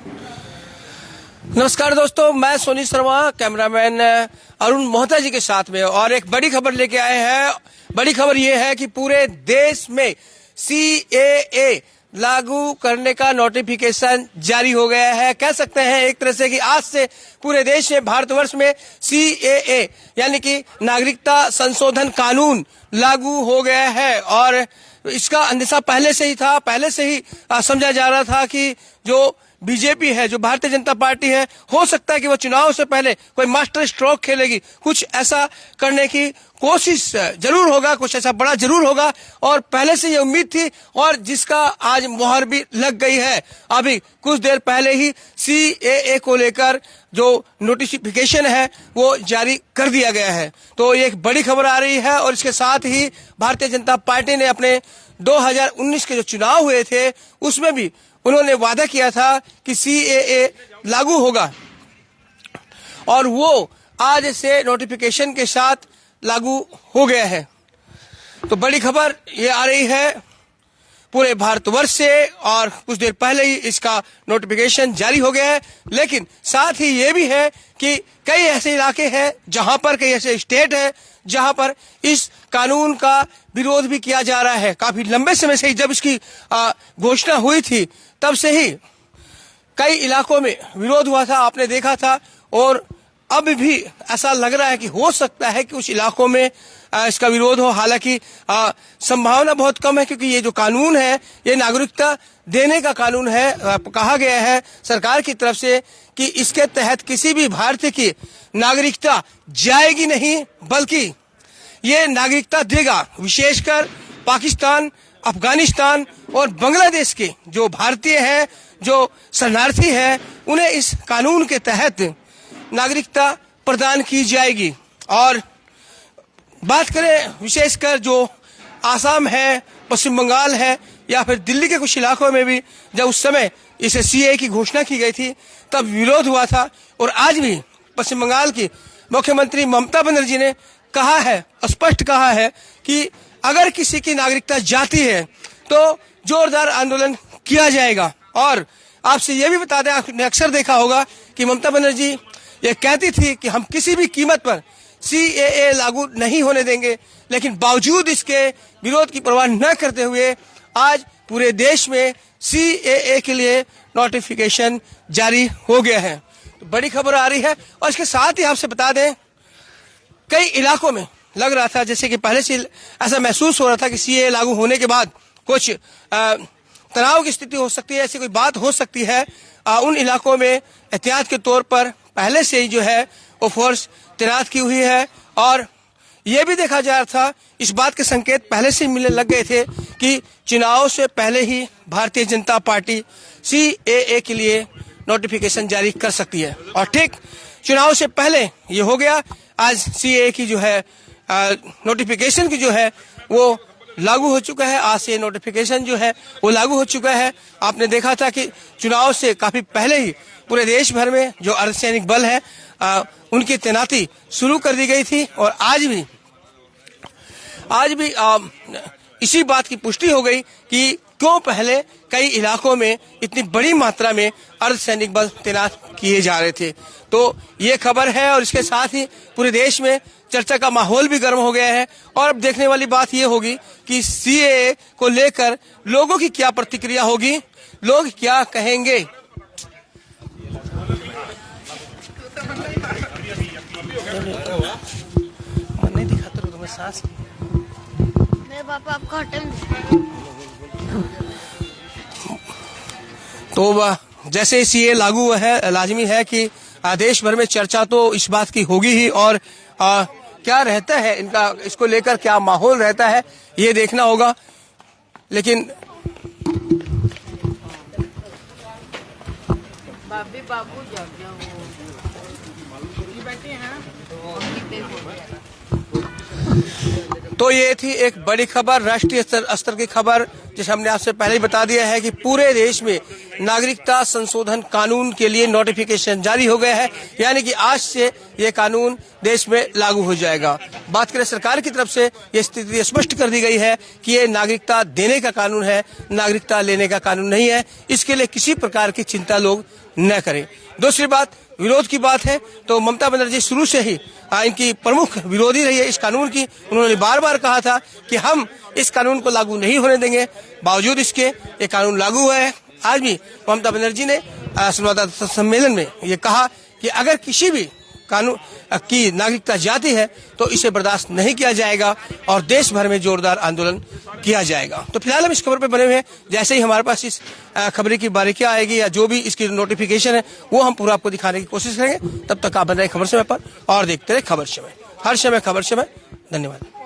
नमस्कार दोस्तों, मैं सोनी शर्मा, कैमरामैन अरुण मोहता जी के साथ में, और एक बड़ी खबर लेके आए हैं। बड़ी खबर यह है कि पूरे देश में CAA लागू करने का नोटिफिकेशन जारी हो गया है। कह सकते हैं एक तरह से कि आज से पूरे देश में, भारतवर्ष में CAA यानी कि नागरिकता संशोधन कानून लागू हो गया है। और इसका अंदेशा पहले से ही था, पहले से ही समझा जा रहा था कि जो बीजेपी है, जो भारतीय जनता पार्टी है, हो सकता है कि वो चुनाव से पहले कोई मास्टर स्ट्रोक खेलेगी, कुछ ऐसा करने की कोशिश जरूर होगा, कुछ ऐसा बड़ा जरूर होगा। और पहले से ये उम्मीद थी, और जिसका आज मुहर भी लग गई है। अभी कुछ देर पहले ही CAA को लेकर जो नोटिफिकेशन है वो जारी कर दिया गया है। तो ये एक बड़ी खबर आ रही है। और इसके साथ ही भारतीय जनता पार्टी ने अपने 2019 के जो चुनाव हुए थे उसमें भी उन्होंने वादा किया था कि CAA लागू होगा, और वो आज से नोटिफिकेशन के साथ लागू हो गया है। तो बड़ी खबर ये आ रही है पूरे भारतवर्ष से, और कुछ देर पहले ही इसका नोटिफिकेशन जारी हो गया है। लेकिन साथ ही ये भी है कि कई ऐसे इलाके हैं जहां पर, कई ऐसे स्टेट हैं जहां पर इस कानून का विरोध भी किया जा रहा है। काफी लंबे समय से ही, जब इसकी घोषणा हुई थी तब से ही कई इलाकों में विरोध हुआ था, आपने देखा था। और अब भी ऐसा लग रहा है कि हो सकता है कि उस इलाकों में इसका विरोध हो। हालांकि संभावना बहुत कम है, क्योंकि ये जो कानून है ये नागरिकता देने का कानून है। कहा गया है सरकार की तरफ से कि इसके तहत किसी भी भारतीय की नागरिकता जाएगी नहीं, बल्कि ये नागरिकता देगा विशेषकर पाकिस्तान, अफगानिस्तान और बांग्लादेश के जो भारतीय हैं, जो शरणार्थी हैं, उन्हें इस कानून के तहत नागरिकता प्रदान की जाएगी। और बात करें विशेषकर जो आसाम है, पश्चिम बंगाल है, या फिर दिल्ली के कुछ इलाकों में भी जब उस समय इसे CAA की घोषणा की गई थी तब विरोध हुआ था। और आज भी पश्चिम बंगाल की मुख्यमंत्री ममता बनर्जी ने कहा है, स्पष्ट कहा है कि अगर किसी की नागरिकता जाती है तो जोरदार आंदोलन किया जाएगा। और आपसे यह भी बता दें, आपने अक्सर देखा होगा कि ममता बनर्जी ये कहती थी कि हम किसी भी कीमत पर CAA लागू नहीं होने देंगे, लेकिन बावजूद इसके विरोध की परवाह न करते हुए आज पूरे देश में CAA के लिए नोटिफिकेशन जारी हो गया है। तो बड़ी खबर आ रही है। और इसके साथ ही आपसे बता दें, कई इलाकों में लग रहा था, जैसे कि पहले से ऐसा महसूस हो रहा था कि CAA लागू होने के बाद कुछ तनाव की स्थिति हो सकती है, ऐसी कोई बात हो सकती है। उन इलाकों में एहतियात के तौर पर पहले से ही जो है वो फोर्स तैनात की हुई है। और ये भी देखा जा रहा था, इस बात के संकेत पहले से मिलने लग गए थे कि चुनाव से पहले ही भारतीय जनता पार्टी CAA के लिए नोटिफिकेशन जारी कर सकती है। और ठीक चुनाव से पहले ये हो गया। आज CAA की जो है नोटिफिकेशन की जो है वो लागू हो चुका है। आज से नोटिफिकेशन जो है वो लागू हो चुका है। आपने देखा था कि चुनाव से काफी पहले ही पूरे देश भर में जो अर्धसैनिक बल है उनकी तैनाती शुरू कर दी गई थी। और आज भी इसी बात की पुष्टि हो गई कि क्यों पहले कई इलाकों में इतनी बड़ी मात्रा में अर्धसैनिक बल तैनात किए जा रहे थे। तो ये खबर है। और इसके साथ ही पूरे देश में चर्चा का माहौल भी गर्म हो गया है। और अब देखने वाली बात ये होगी कि CAA को लेकर लोगों की क्या प्रतिक्रिया होगी, लोग क्या कहेंगे। नहीं दिखाते तुम्हें सांस। मेरे पापा आपका तो जैसे CAA लागू है, लाजमी है कि देश भर में चर्चा तो इस बात की होगी ही। और क्या रहता है इनका, इसको लेकर क्या माहौल रहता है, ये देखना होगा। लेकिन बाबू तो ये थी एक बड़ी खबर, राष्ट्रीय स्तर की खबर। जैसे हमने आपसे पहले ही बता दिया है कि पूरे देश में नागरिकता संशोधन कानून के लिए नोटिफिकेशन जारी हो गया है, यानी कि आज से ये कानून देश में लागू हो जाएगा। बात करें सरकार की तरफ से ये स्थिति स्पष्ट कर दी गई है कि ये नागरिकता देने का कानून है, नागरिकता लेने का कानून नहीं है। इसके लिए किसी प्रकार की चिंता लोग न करें। दूसरी बात, विरोध की बात है तो ममता बनर्जी शुरू से ही इनकी प्रमुख विरोधी रही है इस कानून की। उन्होंने बार बार कहा था कि हम इस कानून को लागू नहीं होने देंगे, बावजूद इसके ये कानून लागू हुआ है। आज भी ममता बनर्जी ने संवाददाता सम्मेलन में ये कहा कि अगर किसी भी कानून की नागरिकता जाती है तो इसे बर्दाश्त नहीं किया जाएगा और देश भर में जोरदार आंदोलन किया जाएगा। तो फिलहाल हम इस खबर पर बने हुए हैं, जैसे ही हमारे पास इस खबर की बारीकियां आएगी या जो भी इसकी नोटिफिकेशन है वो हम पूरा आपको दिखाने की कोशिश करेंगे। तब तक आप बन रहे खबर समय पर और देखते रहे खबर समय, हर समय खबर समय। धन्यवाद।